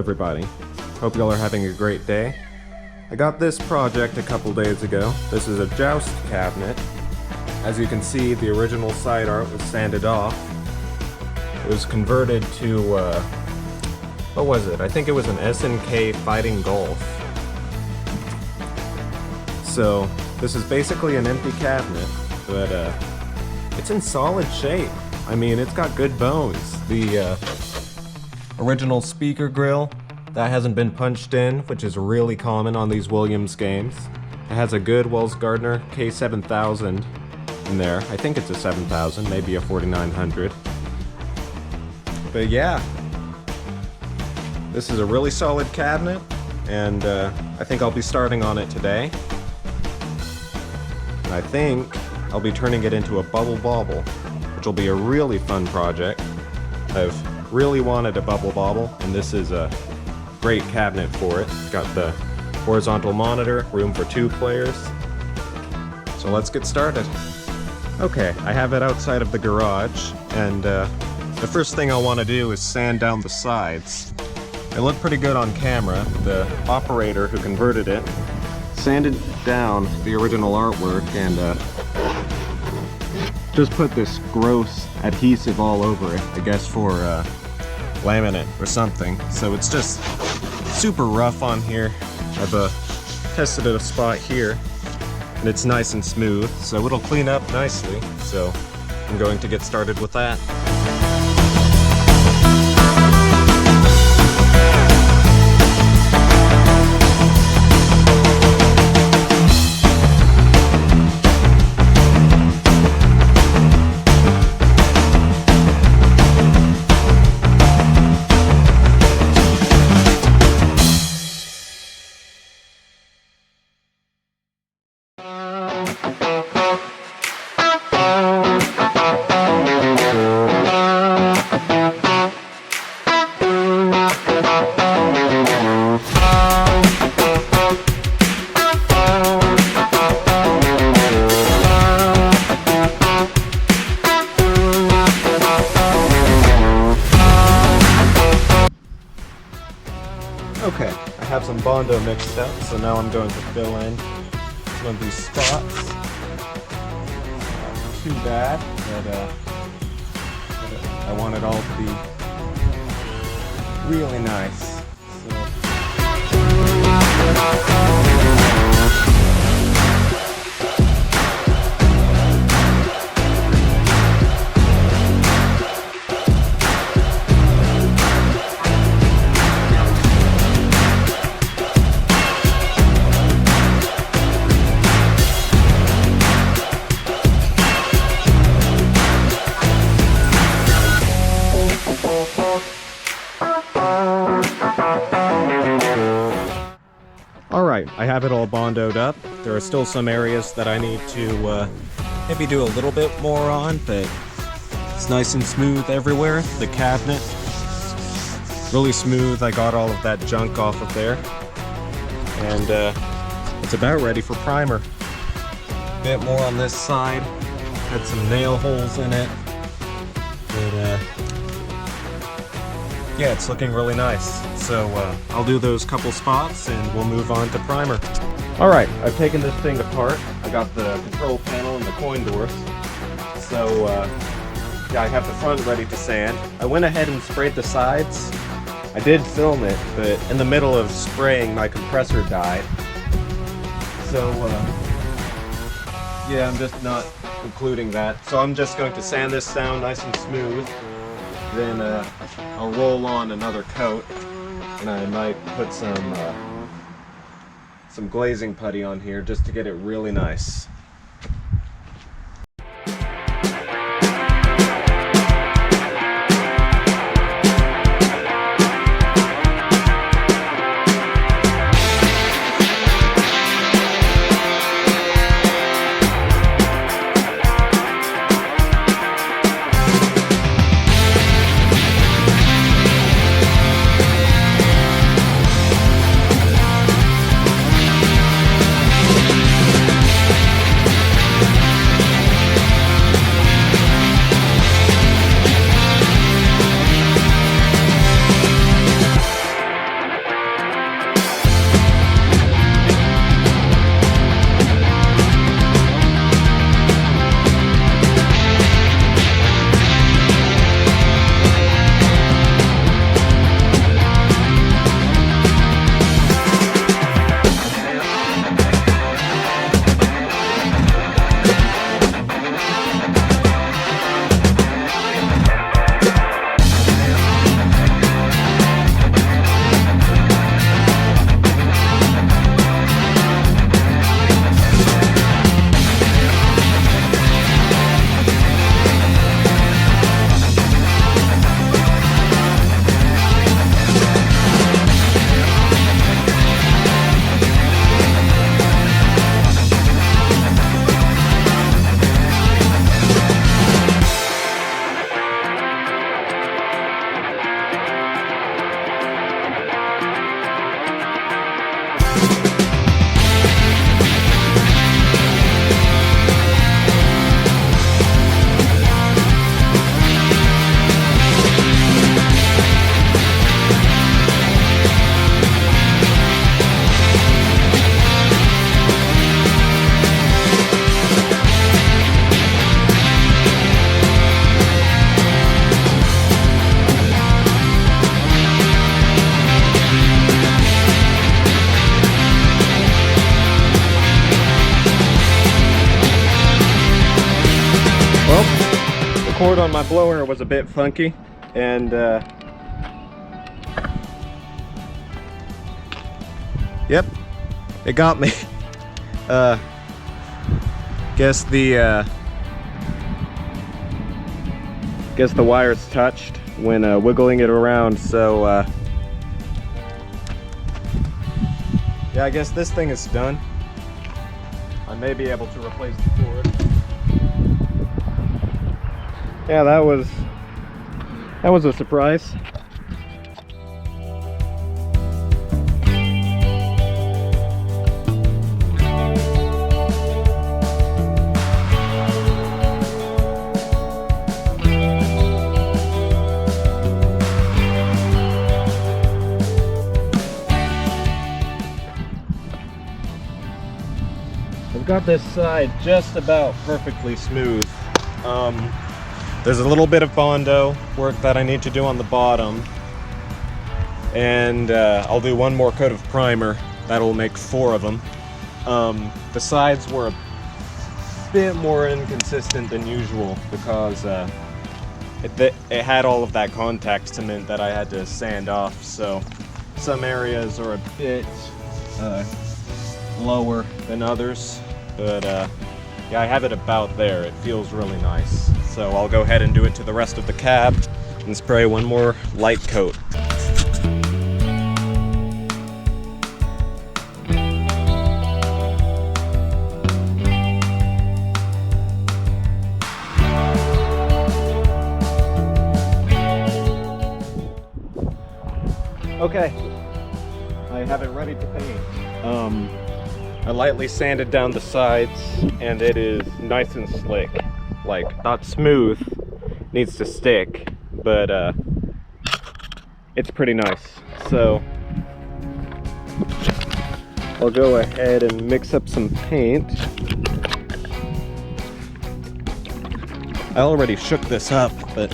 everybody. Hope y'all are having a great day. I got this project a couple days ago. This is a Joust cabinet. As you can see, the original side art was sanded off. It was converted to, what was it? I think it was an SNK Fighting Golf. So, this is basically an empty cabinet, but it's in solid shape. I mean, it's got good bones. The original speaker grill, that hasn't been punched in, which is really common on these Williams games. It has a good Wells Gardner K7000 in there. I think it's a 7000, maybe a 4900. But yeah, this is a really solid cabinet, and I think I'll be starting on it today. And I think I'll be turning it into a Bubble Bobble, which will be a really fun project. I've really wanted a Bubble Bobble, and this is a great cabinet for it. It's got the horizontal monitor, room for 2 players. So let's get started. Okay, I have it outside of the garage, and the first thing I want to do is sand down the sides. It looked pretty good on camera. The operator who converted it sanded down the original artwork and just put this gross adhesive all over it, I guess for laminate or something. So it's just super rough on here. I've tested a spot here and it's nice and smooth, so it'll clean up nicely. So I'm going to get started with that. Okay, I have some bondo mixed up, so now I'm going to fill in some of these spots. Not too bad, but I want it all to be really nice. Alright, I have it all bondoed up. There are still some areas that I need to maybe do a little bit more on, but it's nice and smooth everywhere. The cabinet, really smooth. I got all of that junk off of there. And it's about ready for primer. A bit more on this side. Had some nail holes in it. But yeah, it's looking really nice. So I'll do those couple spots and we'll move on to primer. Alright, I've taken this thing apart. I got the control panel and the coin doors. So yeah, I have the front ready to sand. I went ahead and sprayed the sides. I did film it, but in the middle of spraying my compressor died. So yeah, I'm just not including that. So I'm just going to sand this down nice and smooth. Then I'll roll on another coat, and I might put some glazing putty on here just to get it really nice. cord on my blower was a bit funky, and yep, it got me. Guess the wires touched when wiggling it around, so yeah, I guess this thing is done. I may be able to replace the cord. Yeah, that was a surprise. I've got this side just about perfectly smooth. There's a little bit of bondo work that I need to do on the bottom, and I'll do one more coat of primer. That'll make 4 of them. The sides were a bit more inconsistent than usual because it had all of that contact cement that I had to sand off, so some areas are a bit lower than others, but yeah, I have it about there. It feels really nice. So I'll go ahead and do it to the rest of the cab and spray one more light coat. Okay, I have it ready to paint. I lightly sanded down the sides and it is nice and slick. Like, not smooth, needs to stick, but it's pretty nice. So I'll go ahead and mix up some paint. I already shook this up, but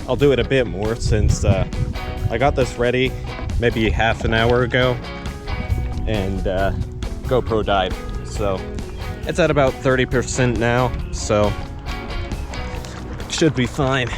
I'll do it a bit more since I got this ready maybe half an hour ago and GoPro died. So it's at about 30% now, so should be fine.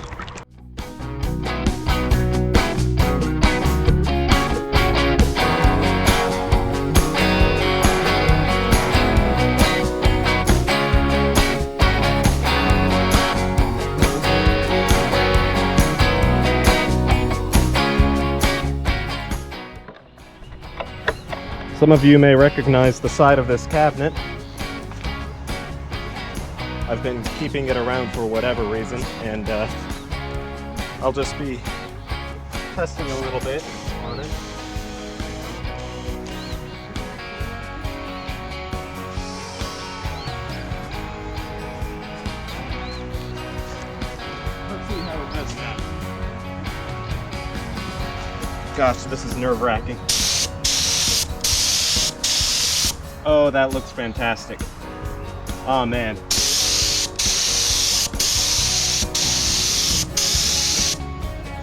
Some of you may recognize the side of this cabinet. I've been keeping it around for whatever reason, and I'll just be testing a little bit on it. Let's see how it does now. Gosh, this is nerve-wracking. Oh, that looks fantastic. Oh man.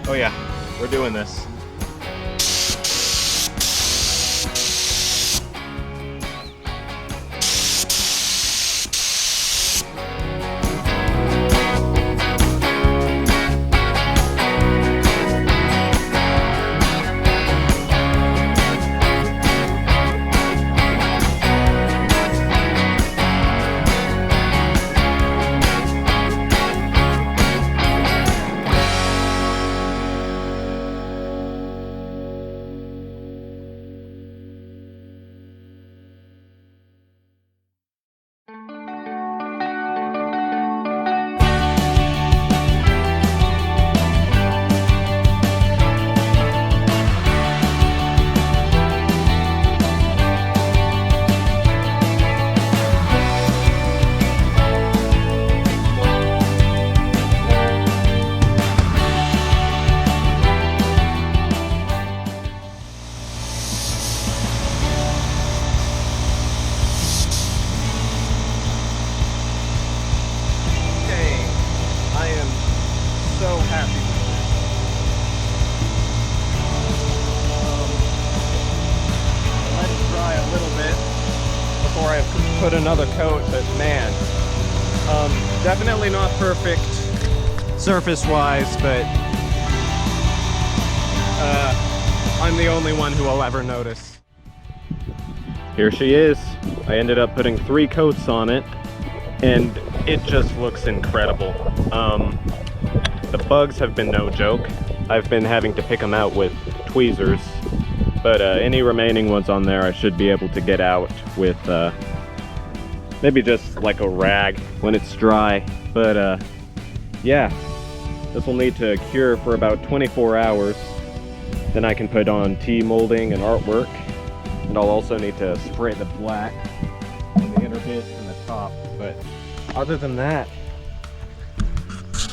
Oh yeah, we're doing this. So happy with this. Let it dry a little bit before I put another coat, but man, definitely not perfect. surface-wise, but I'm the only one who will ever notice. Here she is. I ended up putting 3 coats on it, and it just looks incredible. The bugs have been no joke. I've been having to pick them out with tweezers, but any remaining ones on there I should be able to get out with maybe just like a rag when it's dry. But yeah, this will need to cure for about 24 hours. Then I can put on tea molding and artwork, and I'll also need to spray the black on the inner bit and the top. But other than that,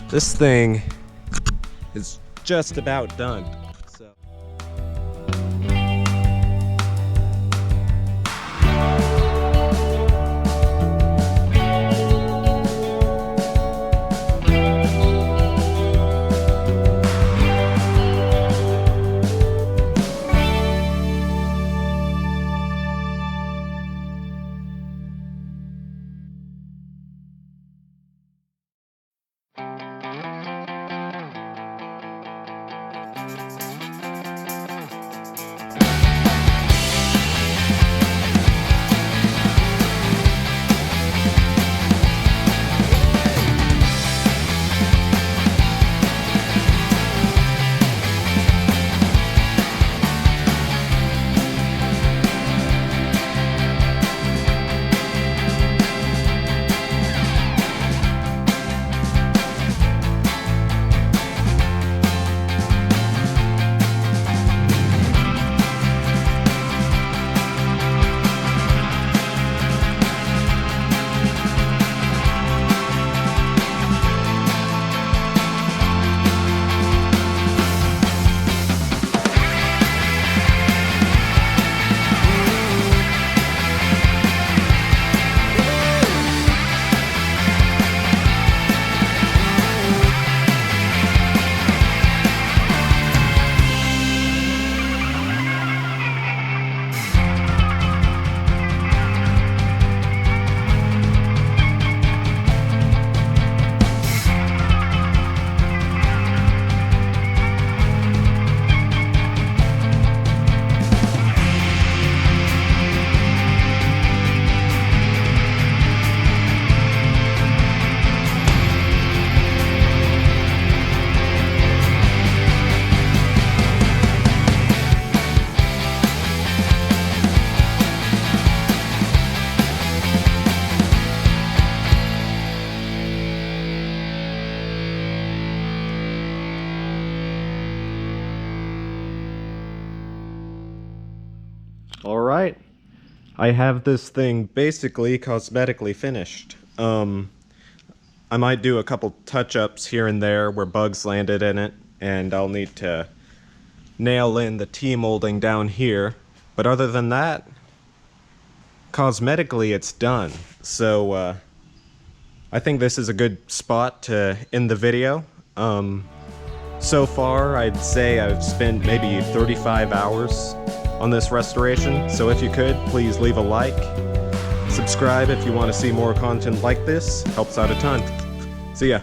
this thing is just about done. So. All right, I have this thing basically cosmetically finished. I might do a couple touch-ups here and there where bugs landed in it, and I'll need to nail in the tea molding down here. But other than that, cosmetically it's done. So I think this is a good spot to end the video. So far, I'd say I've spent maybe 35 hours on this restoration, so if you could, please leave a like. Subscribe if you want to see more content like this. Helps out a ton. See ya.